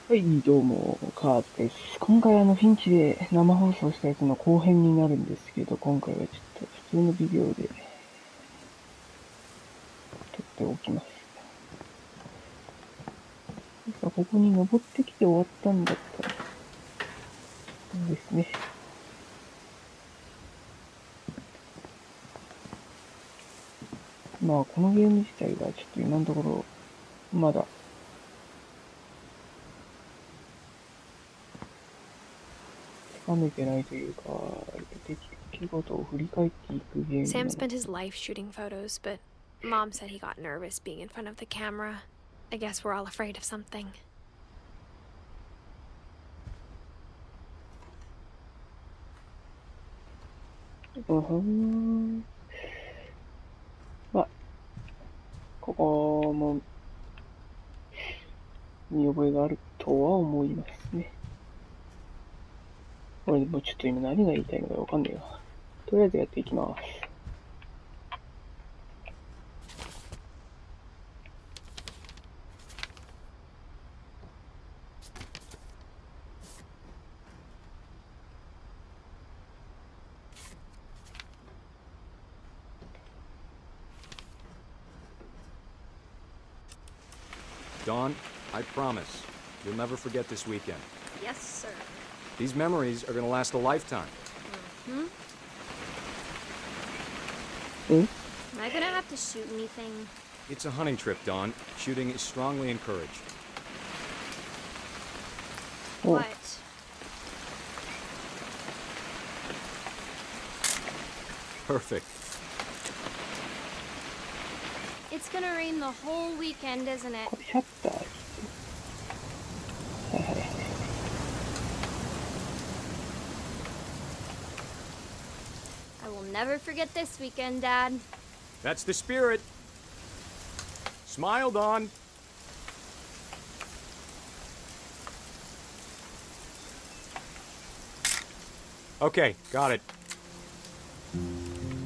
はい、どうも、カーズです。今回フィンチで生放送したやつの後編になるんですけど、今回はちょっと普通のビデオで撮っておきます。ここに登ってきて終わったんだったら、ですね。まあ、このゲーム自体がちょっと今のところ、まだ、つかめてないというか、出来事を振り返っていくゲームな Sam の spent his life shooting photos, but Mom said he got nervous being in front of the camera. I guess we're all afraid of something. まあ、ここも見覚えがあるとは思いますね。これでもちょっと今何が言いたいのかわかんないわ。とりあえずやっていきます。Dawn, I promise, you'll never forget this weekend. Yes, sir. These memories are gonna last a lifetime. Hmm? Hmm? Am I gonna have to shoot anything? It's a hunting trip, Dawn. Shooting is strongly encouraged. Oh. What? Perfect. It's gonna rain the whole weekend, isn't it? これシャッター。はいはいはい。I will never forget this weekend, Dad. That's the spirit. Smile, Dawn. Okay, got it.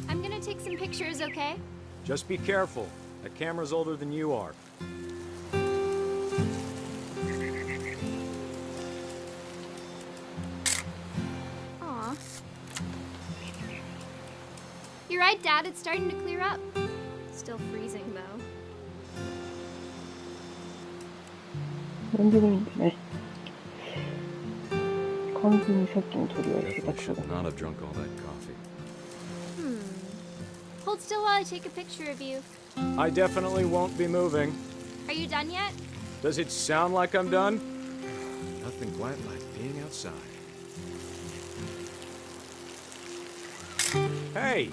I'm gonna take some pictures, okay? Just be careful. That camera's older than you are. Aw. You're right, Dad. It's starting to clear up. Still freezing, though. なんでもいいんだね。完全にさっきの取り合い下 Definitely 手くそ should だ。 not have drunk all that coffee. Hold still while I take a picture of you. I definitely won't be moving. Are you done yet? Does it sound like I'm done? Nothing quite like being outside. Hey!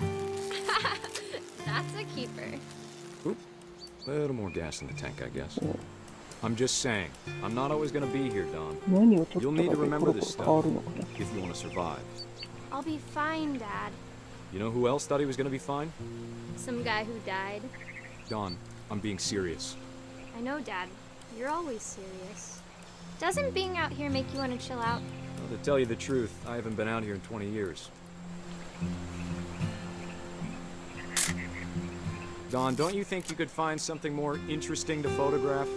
That's a keeper. Oop. A little more gas in the tank, I guess. I'm just saying, I'm not always gonna be here, Don. 何を取 You'll った need か to でコ remember ロ this コロ変わ stuff るのかな。 if you want to survive. I'll be fine, Dad. You know who else thought he was gonna be fine? Some guy who died. Don, I'm being serious. I know, Dad. You're always serious. Doesn't being out here make you want to chill out? Well, to tell you the truth, I haven't been out here in 20 years. Don, don't you think you could find something more interesting to photograph?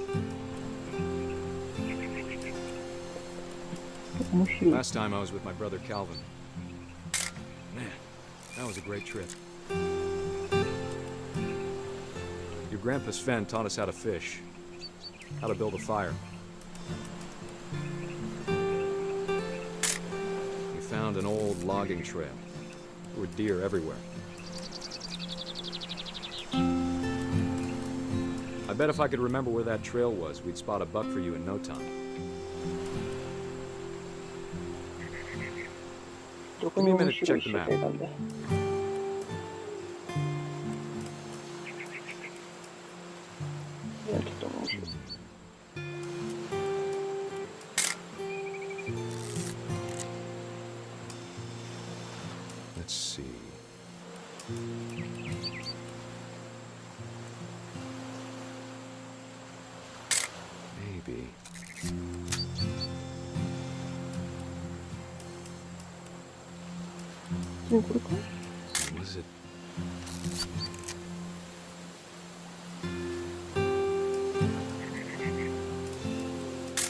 面白い。 Last time I was with my brother Calvin. Man, that was a great trip. Your grandpa Sven taught us how to fish, how to build a fire. We found an old logging trail. There were deer everywhere. I bet if I could remember where that trail was, we'd spot a buck for you in no time. どこに面白い人がいたんだ。いや、ちょっと面白い。Let's see. Maybe. ね、これか Was it?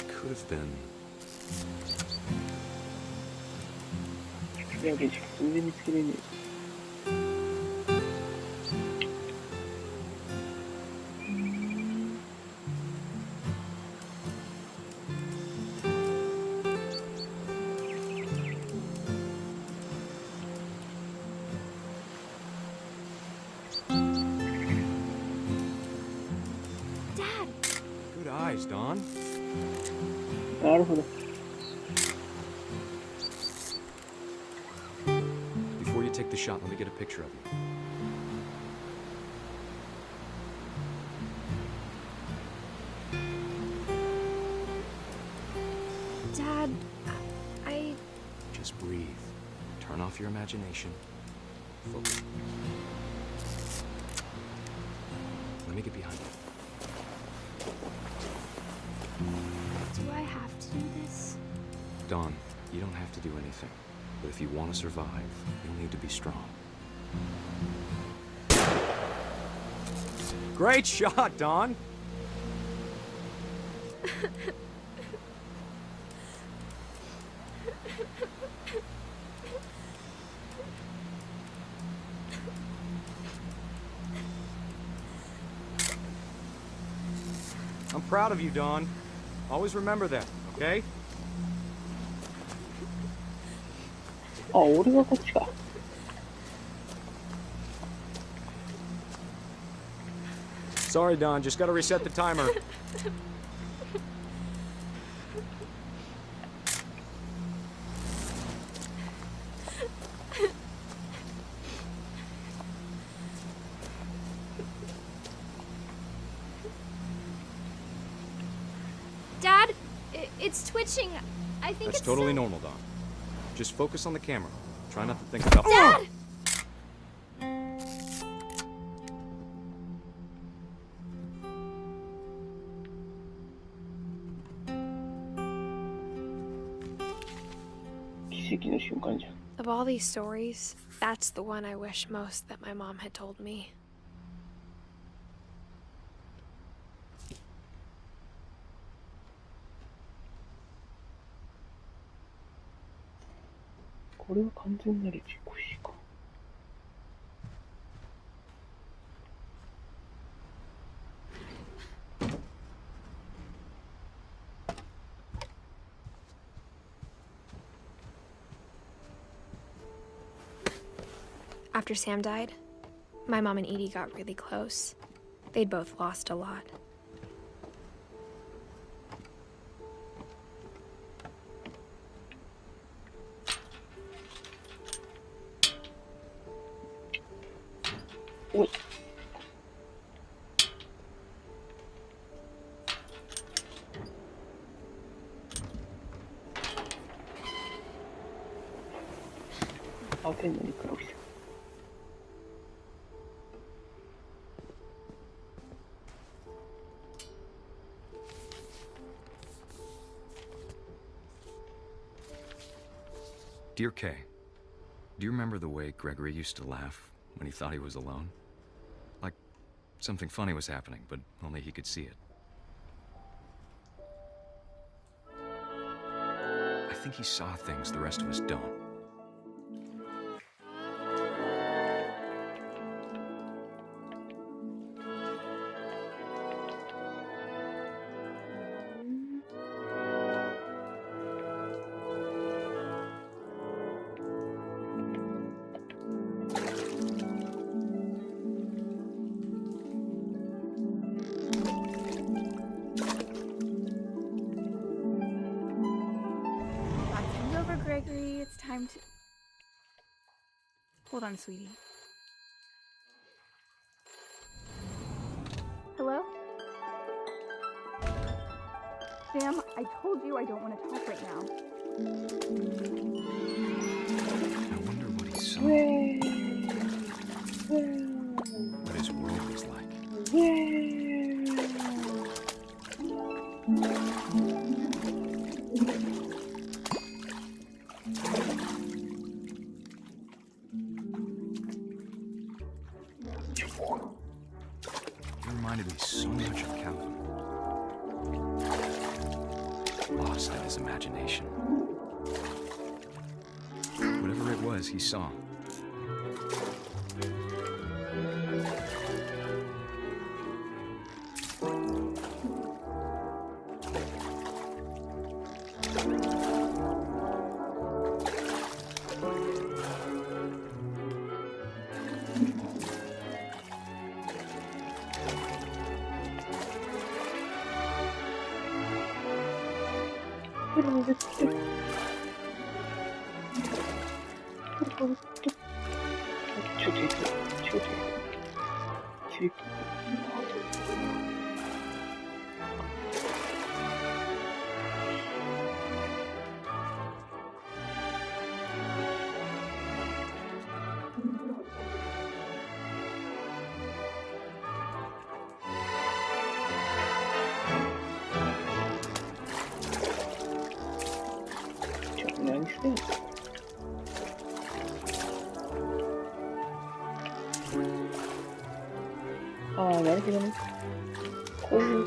Could have been. いや、別に全然見つけれねGood eyes, Don. え。なるほど。Before you take the shot, let me get a picture of you. Dad, I... Just breathe. Turn off your imagination. Focus. Let me get behind you. Do I have to do this? Don, you don't have to do anything. But if you want to survive, you'll need to be strong. Great shot, Don! I'm proud of you, Don. Always remember that, okay? あ、俺がこっちか。Sorry, Don. Just gotta reset the timer. Dad, it's twitching. I think That's it's totally normal, Don. Just focus on the camera. Try not to think about... Dad! 奇跡の瞬間じゃん。 Of all these stories, that's the one I wish most that my mom had told me. これは完全なる事故死か。After Sam died, my mom and Edie got really close. They'd both lost a lot. Oi. Ah, okay, no close. Dear Kay, do you remember the way Gregory used to laugh when he thought he was alone? Like something funny was happening, but only he could see it. I think he saw things the rest of us don't. Gregory, it's time to... Hold on, sweetie. Hello? Sam, I told you I don't want to talk right now. I wonder what he saw. What his world was like. He reminded me so much of Calvin. Lost. lost in his imagination. Whatever it was, he saw.何してんの？ああ、なるほどね。これ。よ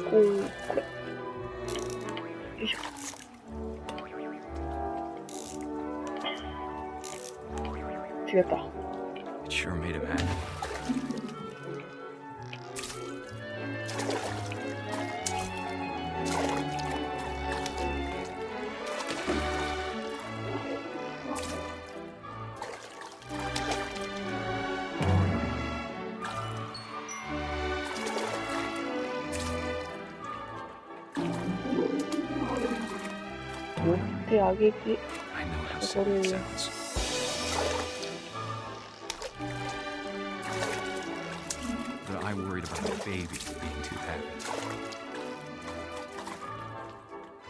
いしょ。違った。It sure made him happy. I know how silly it sounds. But I worried about the baby being too heavy.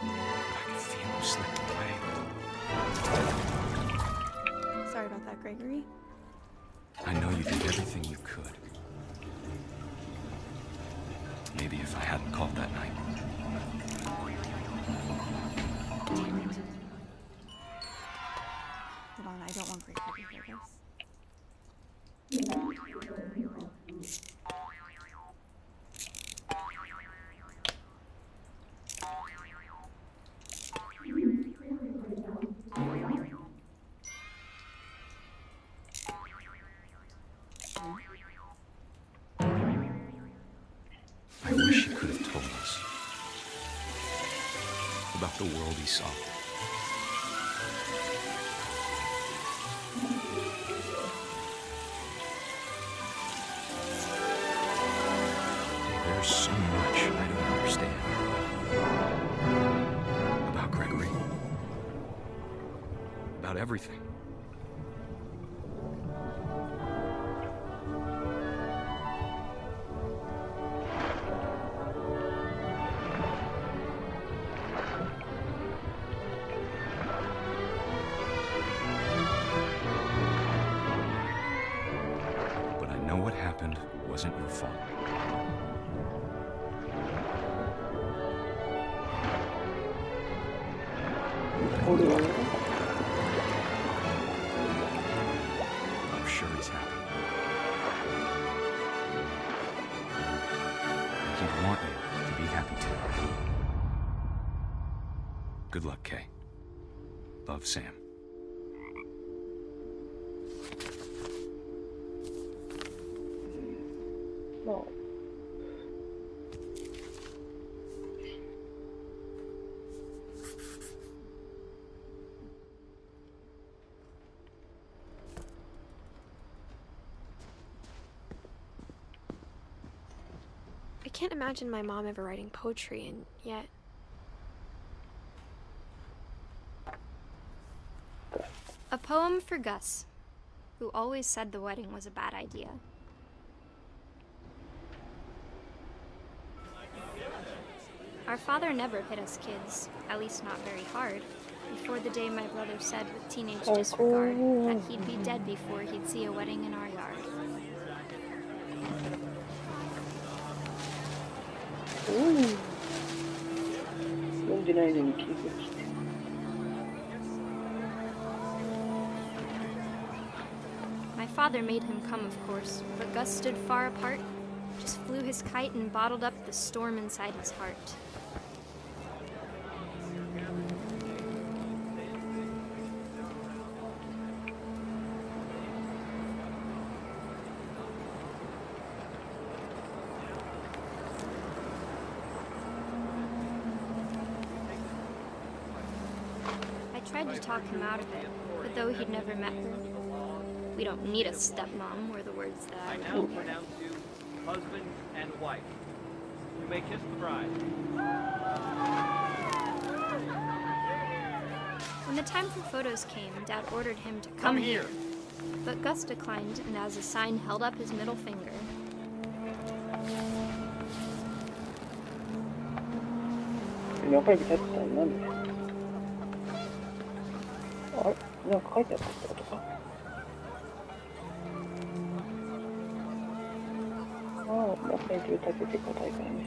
But I could feel him slipping away. Sorry about that, Gregory. I know you did everything you could. Maybe if I hadn't called that night. Hold on, I don't want Gregory to hear this. I wish he could have told us about the world he saw. There's so much I don't understand about Gregory, about everything. But I know what happened wasn't your fault. I'm sure he's happy. He'd want you to be happy too. Good luck, Kay. Love, Sam. No. I can't imagine my mom ever writing poetry, and yet... A poem for Gus, who always said the wedding was a bad idea. Our father never hit us kids, at least not very hard, before the day my brother said with teenage disregard that he'd be dead before he'd see a wedding in our yard. Ooh. 読んでないのに聞いてきて。My father made him come, of course, but Gus stood far apart, just flew his kite and bottled up the storm inside his heart. tried to talk him out of it, but though he'd never met her, we don't need a stepmom were the words that I Now we're down to husband and wife. You may kiss the bride. When the time for photos came, Dad ordered him to come here. But Gus declined and as a sign held up his middle finger.中指立ってたのなんで？あれなんか書いてあったってことか？ああ、中指を立てて硬いからね。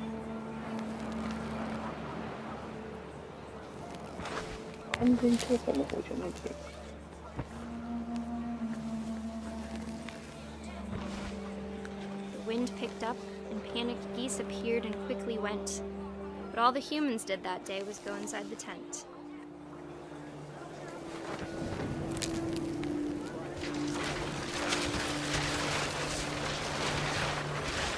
完全調査の方じゃないけど。The wind picked up, and panicked geese appeared and quickly went. But all the humans did that day was go inside the tent.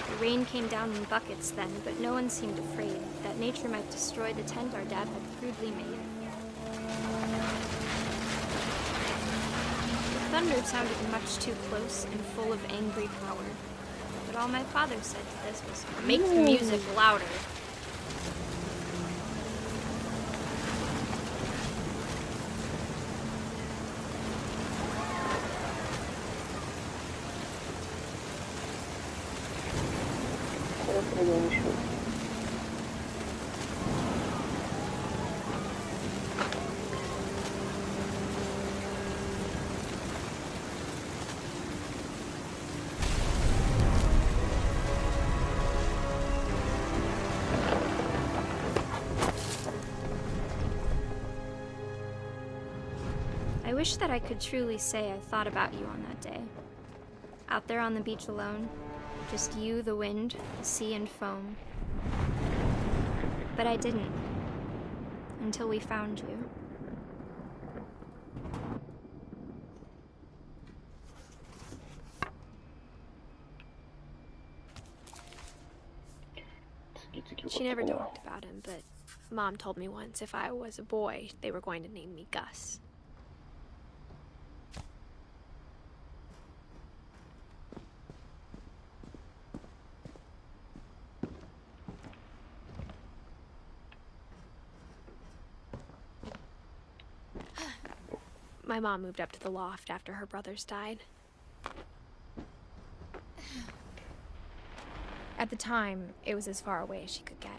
The rain came down in buckets then, but no one seemed afraid that nature might destroy the tent our dad had crudely made. The thunder sounded much too close and full of angry power. But all my father said to this was, "Make the music louder." I wish that I could truly say I thought about you on that day. Out there on the beach alone, just you, the wind, the sea, and foam. But I didn't. Until we found you. She never talked about him, but Mom told me once if I was a boy, they were going to name me Gus. My mom moved up to the loft after her brothers died. At the time, it was as far away as she could get.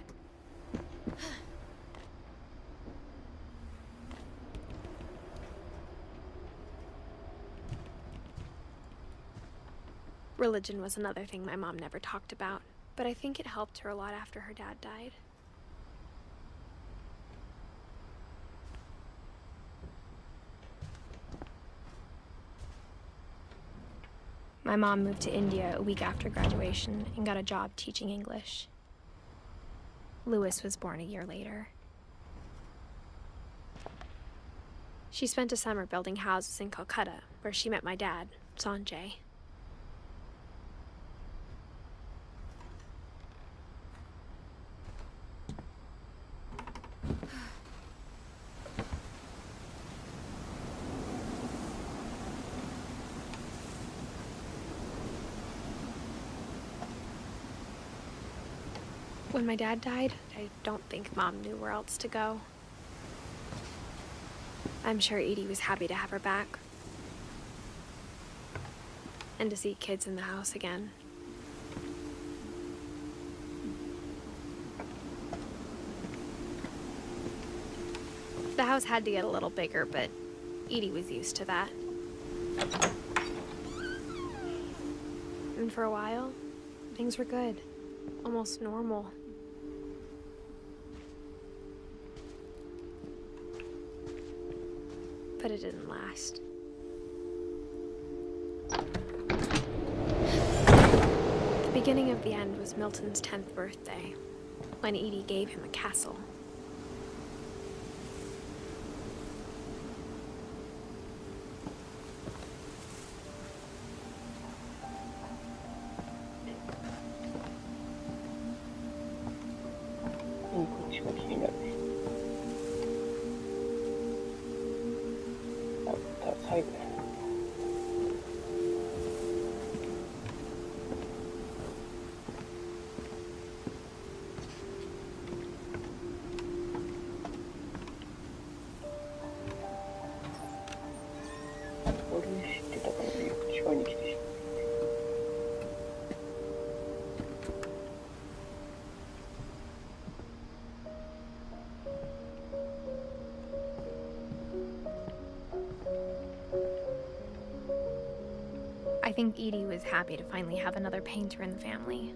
Religion was another thing my mom never talked about, but I think it helped her a lot after her dad died. My mom moved to India a week after graduation and got a job teaching English. Louis was born a year later. She spent a summer building houses in Calcutta, where she met my dad, Sanjay. When my dad died, I don't think Mom knew where else to go. I'm sure Edie was happy to have her back. And to see kids in the house again. The house had to get a little bigger, but Edie was used to that. And for a while, things were good. Almost normal. But it didn't last. The beginning of the end was Milton's 10th birthday, when Edie gave him a castle. 最後。これ知ってたからね、近いに来てしまう。I think Edie was happy to finally have another painter in the family.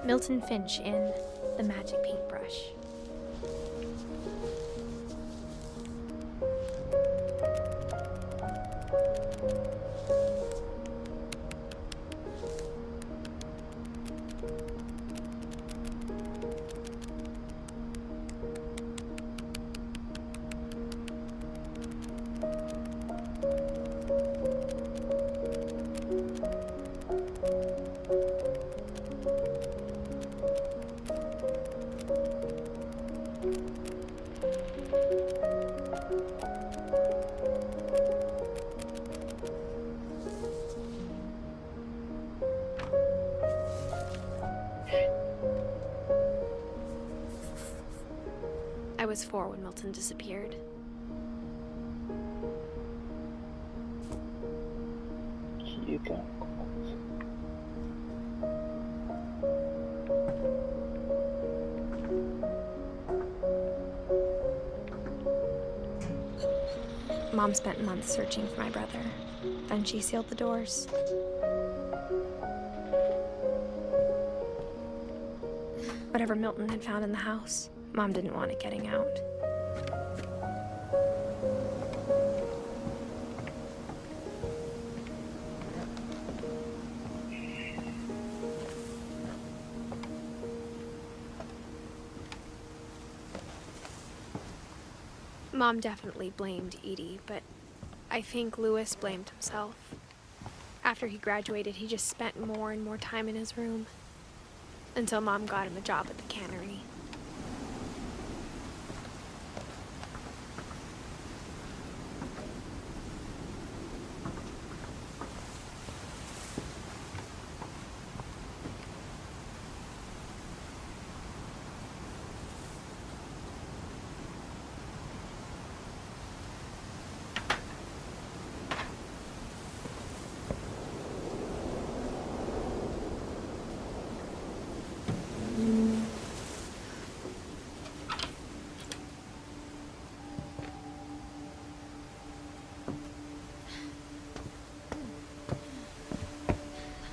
Milton Finch in The Magic Paintbrush. I was 4 when Milton disappeared. Mom spent months searching for my brother. Then she sealed the doors. Whatever Milton had found in the house, Mom didn't want it getting out. Mom definitely blamed Edie, but I think Lewis blamed himself. After he graduated, he just spent more and more time in his room, until Mom got him a job at the cannery.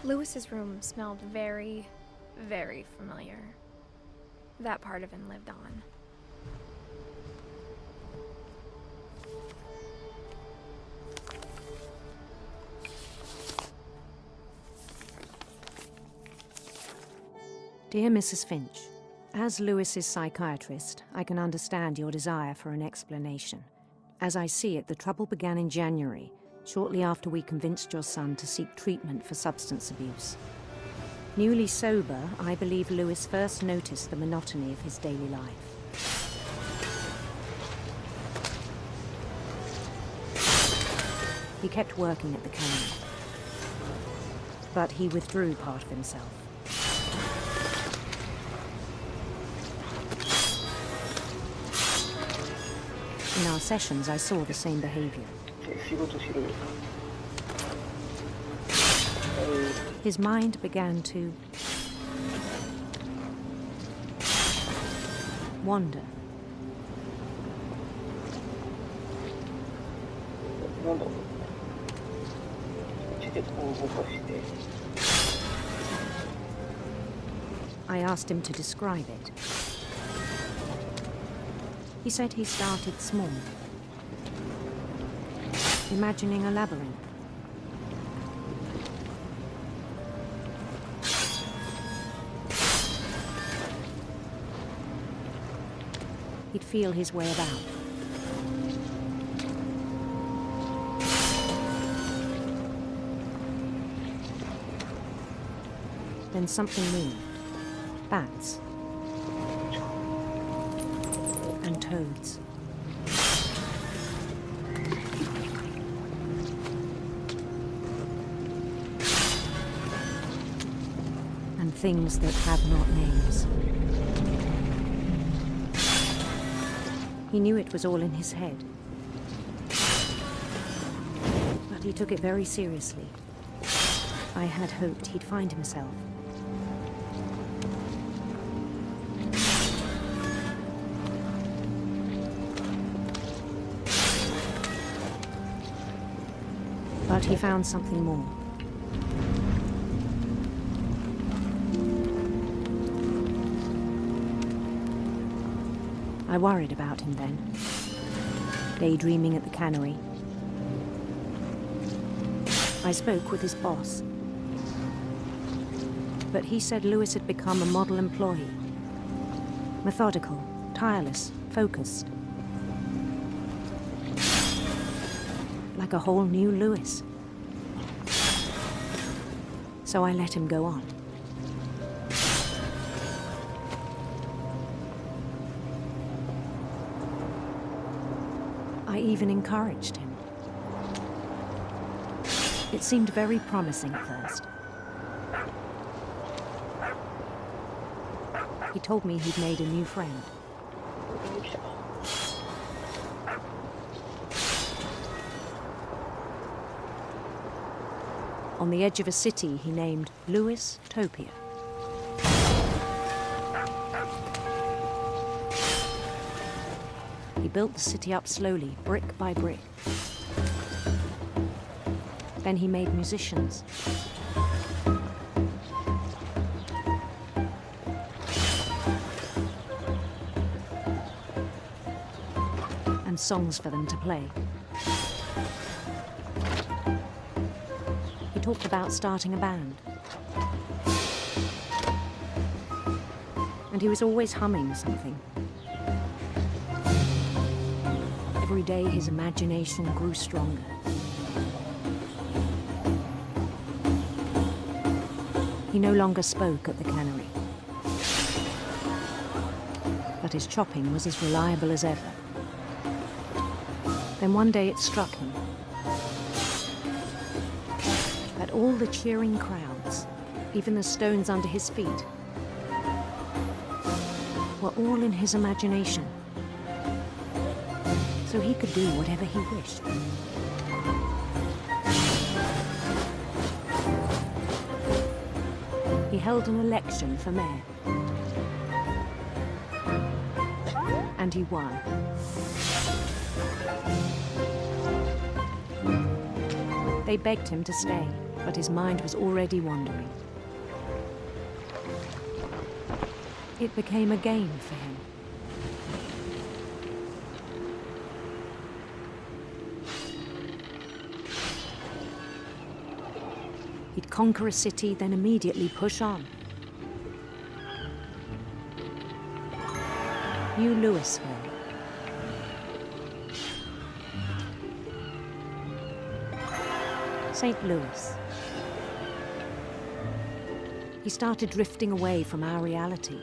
Lewis's room smelled very, very familiar. That part of him lived on. Dear Mrs. Finch, as Lewis's psychiatrist, I can understand your desire for an explanation. As I see it, the trouble began in January, shortly after we convinced your son to seek treatment for substance abuse. Newly sober, I believe Lewis first noticed the monotony of his daily life. He kept working at the cannery, but he withdrew part of himself. In our sessions, I saw the same behavior. His mind began to wander. I asked him to describe it. He said he started small, imagining a labyrinth. He'd feel his way about. Then something moved. Bats. And toads. And things that have not names. He knew it was all in his head. But he took it very seriously. I had hoped he'd find himself. But he found something more. I worried about him then, daydreaming at the cannery. I spoke with his boss, but he said Lewis had become a model employee. Methodical, tireless, focused. Like a whole new Lewis. So I let him go on. I even encouraged him. It seemed very promising at first. He told me he'd made a new friend. On the edge of a city he named Lewis Topia. He built the city up slowly, brick by brick. Then he made musicians. And songs for them to play. He talked about starting a band. And he was always humming something. Every day his imagination grew stronger. He no longer spoke at the cannery. But his chopping was as reliable as ever. Then one day it struck him that all the cheering crowds, even the stones under his feet, were all in his imagination. So he could do whatever he wished. He held an election for mayor. And he won. They begged him to stay, but his mind was already wandering. It became a game for him. He'd conquer a city, then immediately push on. New Louisville. St. Louis. He started drifting away from our reality.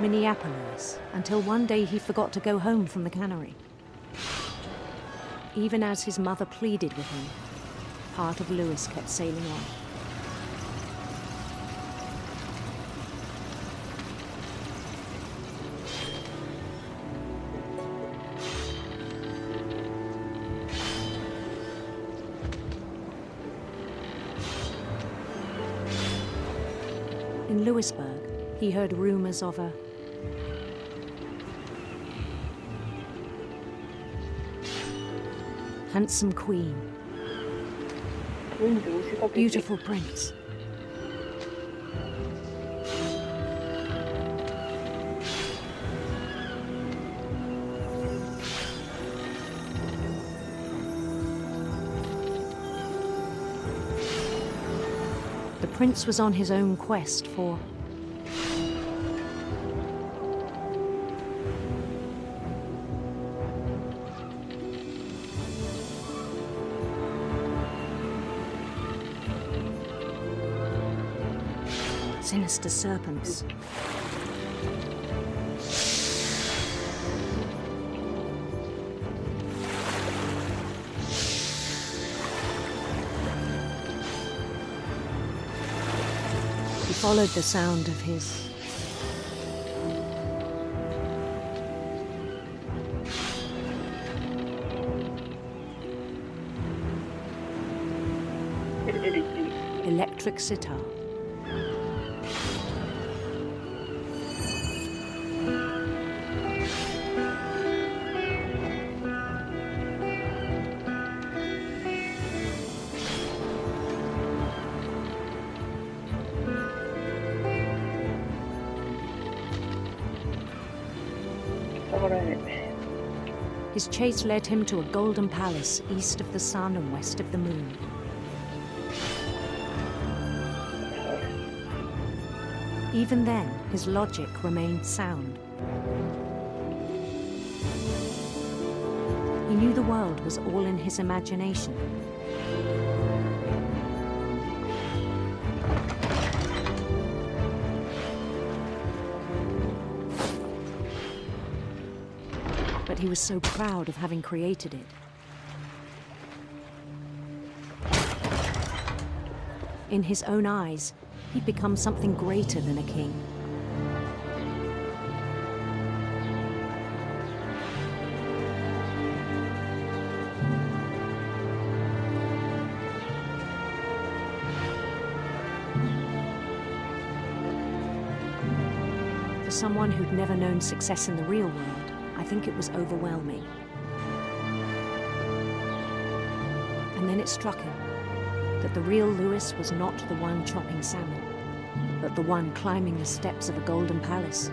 Minneapolis, until one day he forgot to go home from the cannery. Even as his mother pleaded with him, part of Lewis kept sailing on. In Lewisburg, he heard rumors of a Handsome queen. そういうので見せかけて Beautiful prince. The prince was on his own quest for sinister serpents. He followed the sound of his electric sitar. His chase led him to a golden palace east of the sun and west of the moon. Even then, his logic remained sound. He knew the world was all in his imagination. But he was so proud of having created it. In his own eyes, he'd become something greater than a king. For someone who'd never known success in the real world, I think it was overwhelming. And then it struck him that the real Lewis was not the one chopping salmon, but the one climbing the steps of a golden palace.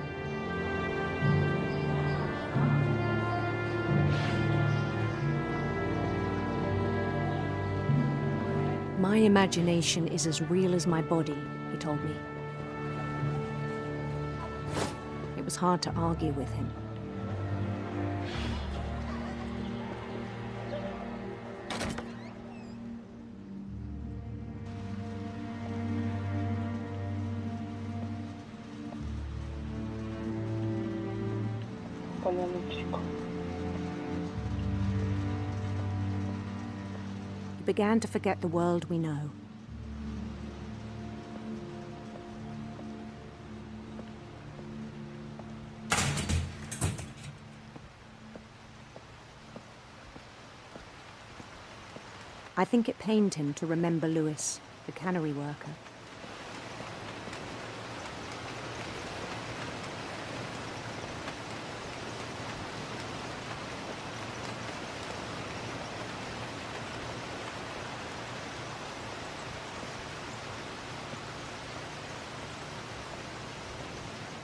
My imagination is as real as my body, he told me. It was hard to argue with him. He began to forget the world we know. I think it pained him to remember Lewis, the cannery worker.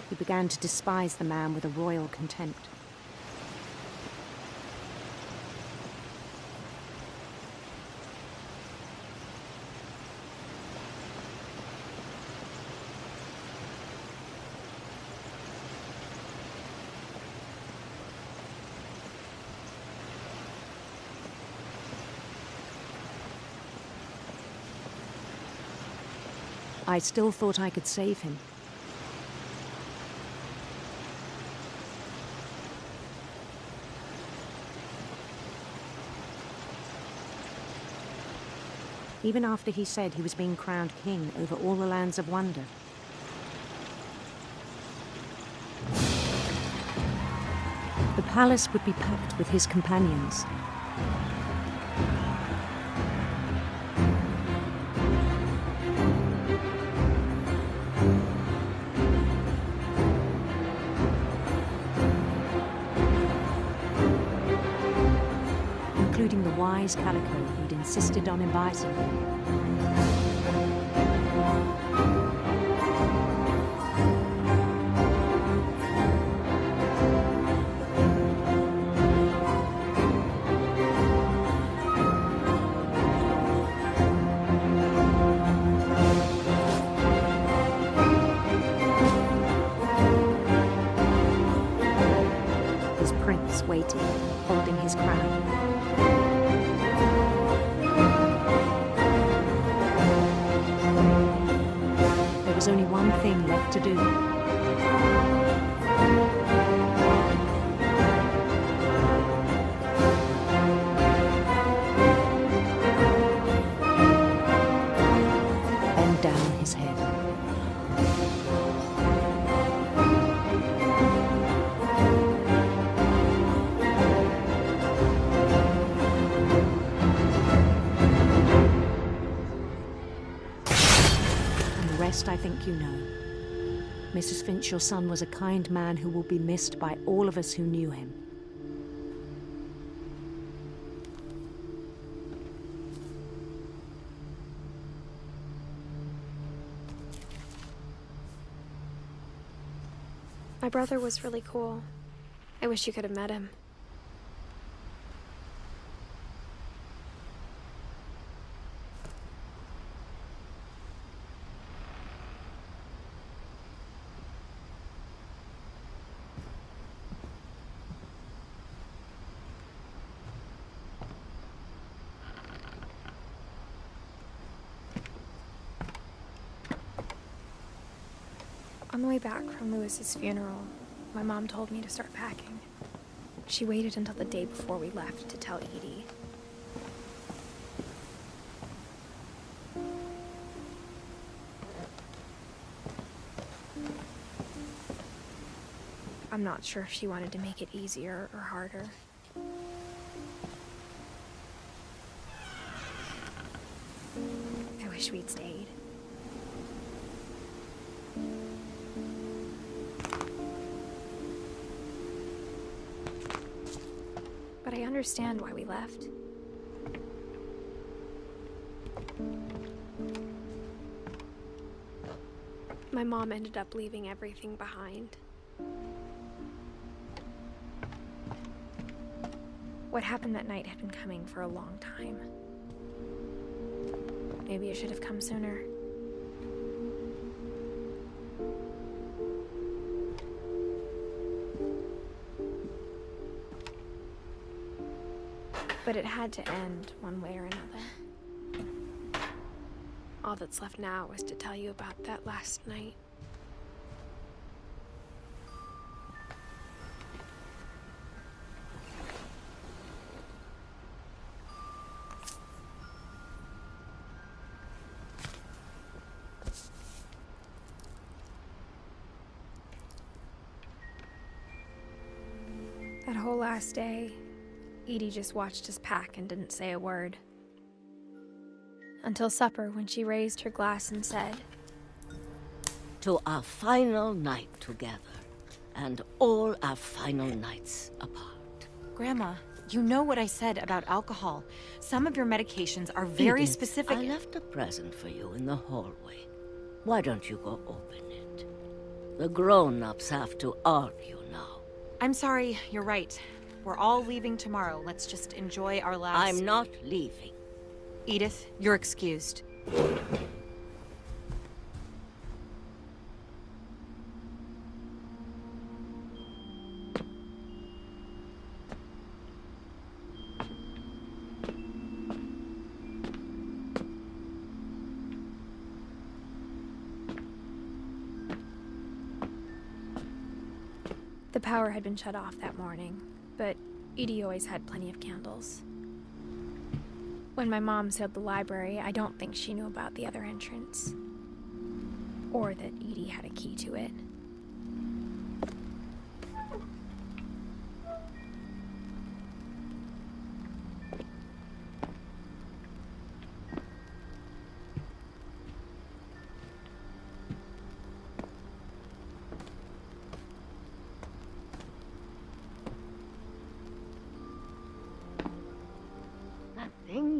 He began to despise the man with a royal contempt. I still thought I could save him. Even after he said he was being crowned king over all the lands of wonder. The palace would be packed with his companions. Including the wise Calico who'd insisted on inviting me. His prince waiting, holding his crown. There was only one thing left to do. Bend down his head. I think you know. Mrs. Finch, your son was a kind man who will be missed by all of us who knew him. My brother was really cool. I wish you could have met him. On the way back from Lewis's funeral, my mom told me to start packing. She waited until the day before we left to tell Edie. I'm not sure if she wanted to make it easier or harder. I wish we'd stayed. But I understand why we left. My mom ended up leaving everything behind. What happened that night had been coming for a long time. Maybe it should have come sooner. But it had to end one way or another. All that's left now is to tell you about that last night. That whole last day, Edie just watched us pack and didn't say a word. Until supper, when she raised her glass and said, "To our final night together, and all our final nights apart." Grandma, you know what I said about alcohol. Some of your medications are very Edith, specific. I left a present for you in the hallway. Why don't you go open it? The grown-ups have to argue now. I'm sorry, you're right. We're all leaving tomorrow. Let's just enjoy our last... I'm not leaving. Edith, you're excused. The power had been shut off that morning, but Edie always had plenty of candles. When my mom sealed the library, I don't think she knew about the other entrance. Or that Edie had a key to it.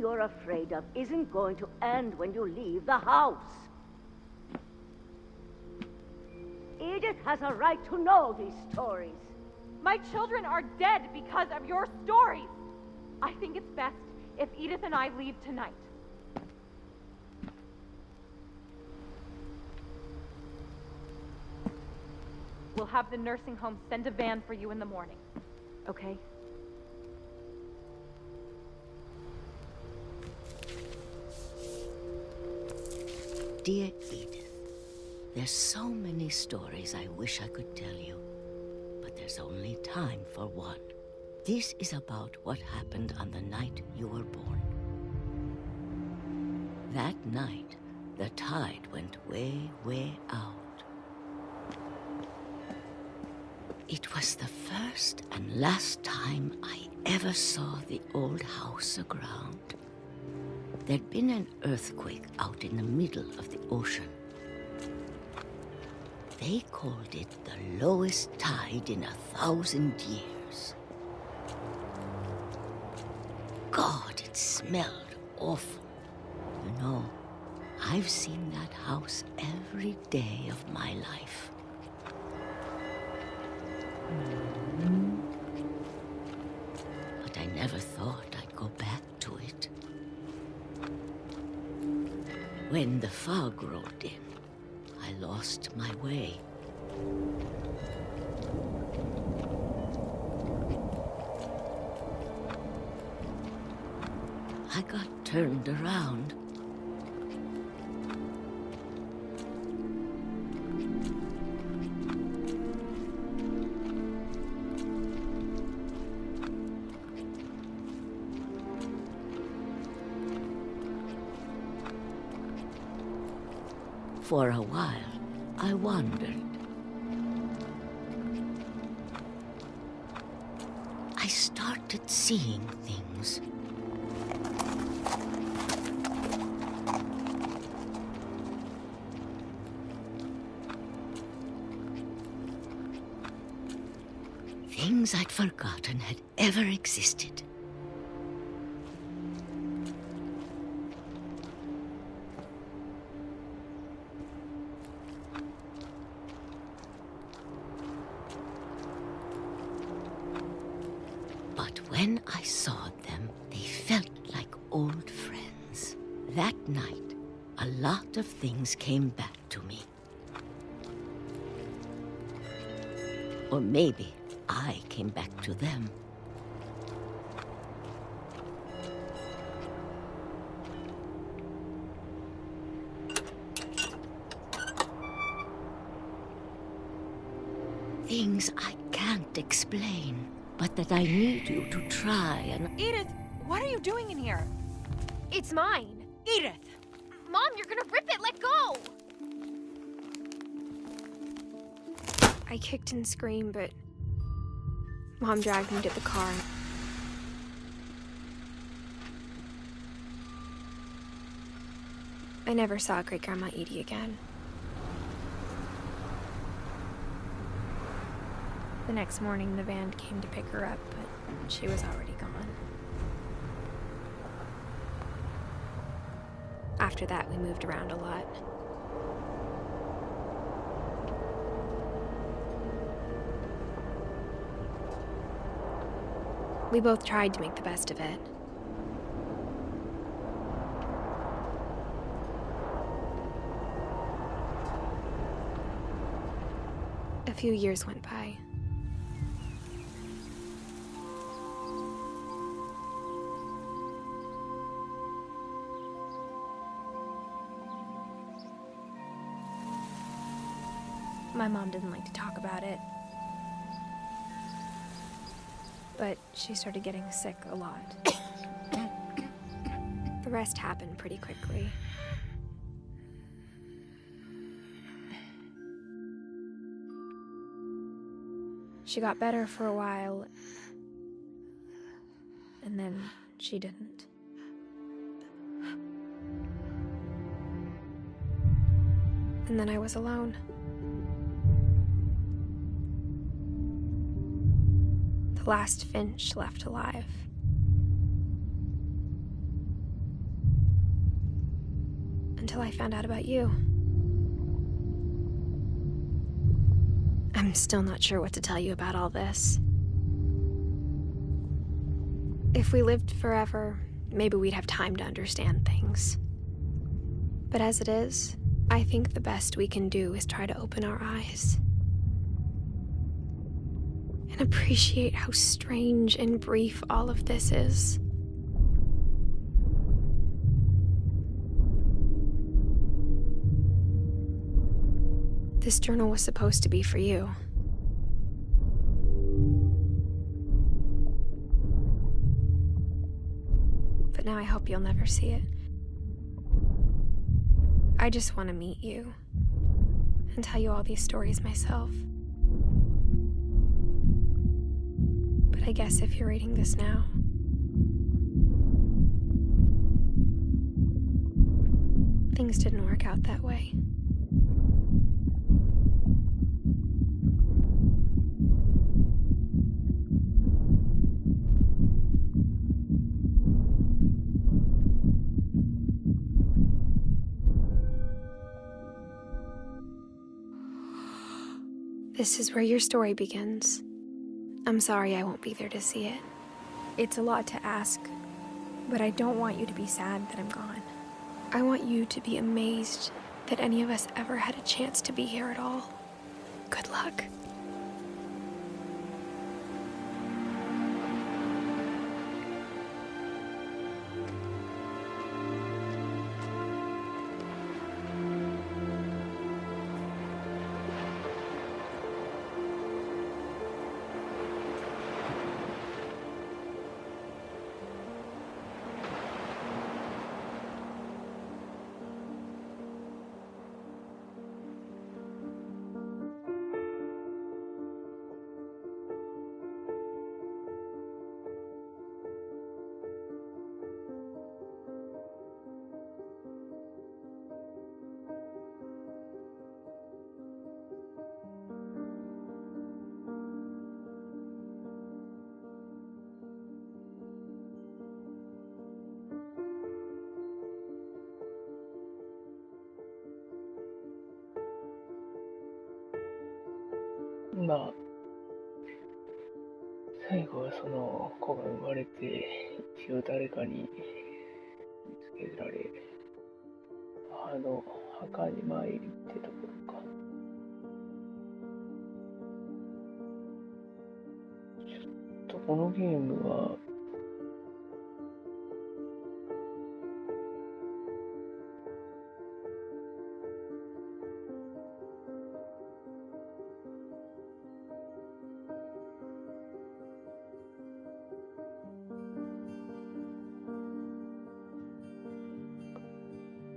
you're afraid of isn't going to end when you leave the house. Edith has a right to know these stories. My children are dead because of your stories. I think it's best if Edith and I leave tonight. We'll have the nursing home send a van for you in the morning. Okay? Dear Edith, there's so many stories I wish I could tell you, but there's only time for one. This is about what happened on the night you were born. That night, the tide went way, way out. It was the first and last time I ever saw the old house aground. There'd been an earthquake out in the middle of the ocean. They called it the lowest tide in 1,000 years. God, it smelled awful. You know, I've seen that house every day of my life. But I never thought I'd go back to it. When the fog rolled in, I lost my way. I got turned around. For a while, I wandered. I started seeing things. Things I'd forgotten had ever existed. But when I saw them, they felt like old friends. That night, a lot of things came back to me. Or maybe I came back to them. Things I can't explain, but that I need you to try and... Edith, what are you doing in here? It's mine. Edith! Mom, you're gonna rip it! Let go! I kicked and screamed, but Mom dragged me to the car. I never saw Great-Grandma Edie again. The next morning, the van came to pick her up, but she was already gone. After that, we moved around a lot. We both tried to make the best of it. A few years went by. My mom didn't like to talk about it. But she started getting sick a lot. The rest happened pretty quickly. She got better for a while, and then she didn't. And then I was alone. The last Finch left alive. until I found out about you. I'm still not sure what to tell you about all this. If we lived forever, maybe we'd have time to understand things. But as it is, I think the best we can do is try to open our eyes. And appreciate how strange and brief all of this is. This journal was supposed to be for you. But now I hope you'll never see it. I just want to meet you and tell you all these stories myself. But I guess if you're reading this now, things didn't work out that way. This is where your story begins. I'm sorry I won't be there to see it. It's a lot to ask, but I don't want you to be sad that I'm gone. I want you to be amazed that any of us ever had a chance to be here at all. Good luck.まあ、最後はその子が生まれて、一応誰かに見つけられ、母の墓に参りってところか。ちょっとこのゲームは、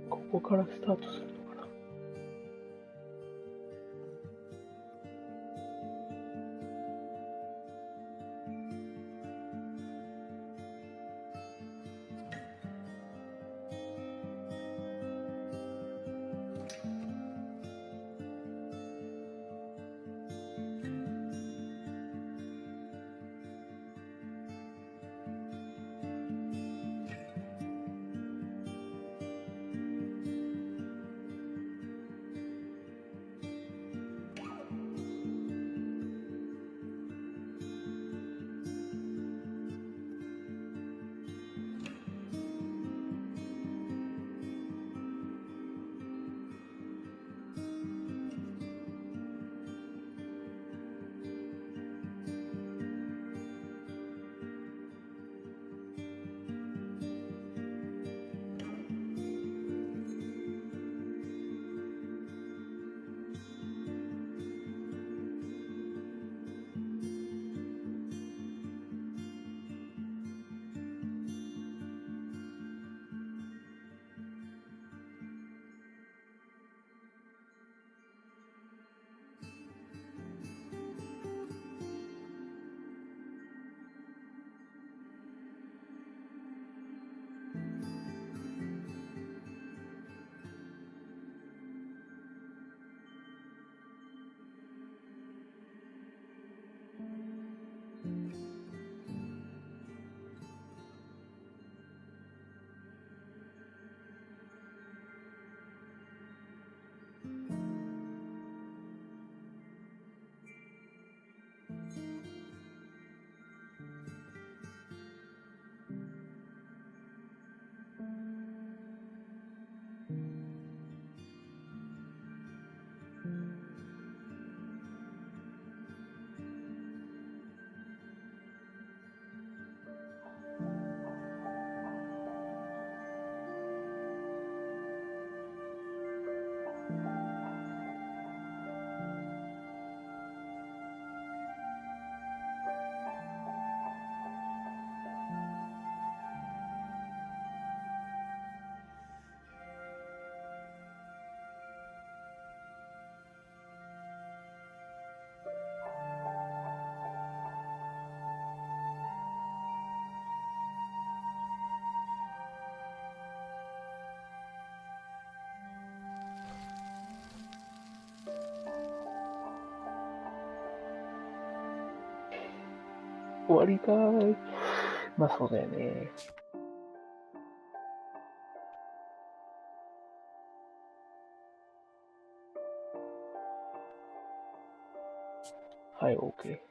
ここからスタートするのかな。終わりかーい。まあそうだよね。はい、OK。